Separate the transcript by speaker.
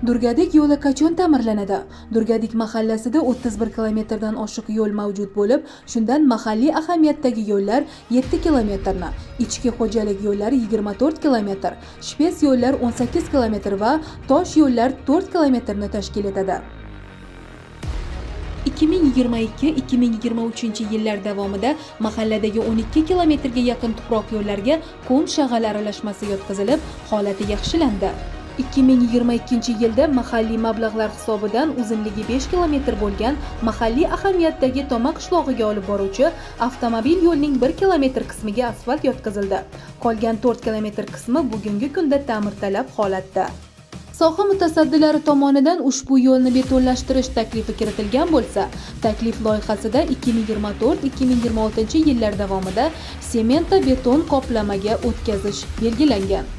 Speaker 1: Durgadik yo'li qachon ta'mirlanadi? Durgadik mahallasida 31 kilometrdan oshiq yo'l mavjud bo'lib, shundan mahalliy ahamiyatdagi yo'llar 7 kilometrni, ichki xo'jalik yo'llari 24 kilometr, shpes yo'llar 18 kilometr va tosh yo'llar 4 kilometrni tashkil etadi. 2022-2023 yillar davomida mahalladagi 12 kilometrga yaqin tuproq yo'llarga qum shag'al aralashmasi yotqizilib, holati yaxshilandi. 2022 yilda mahalliy mablag'lar hisobidan uzunligi 5 kilometr bo'lgan mahalliy ahamiyatdagi Toma qishlog'iga olib boruvchi avtomobil yo'lning 1 kilometr qismiga asfalt yotqizildi. Qolgan 4 kilometr qismi bugungi kunda ta'mirtalab holatda. Soha mutasaddilari tomonidan ushbu yo'lni betonlashtirish taklifi kiritilgan bo'lsa, taklif loyihasida 2024-2026 yillar davomida sementa beton qoplamaga o'tkazish belgilangan.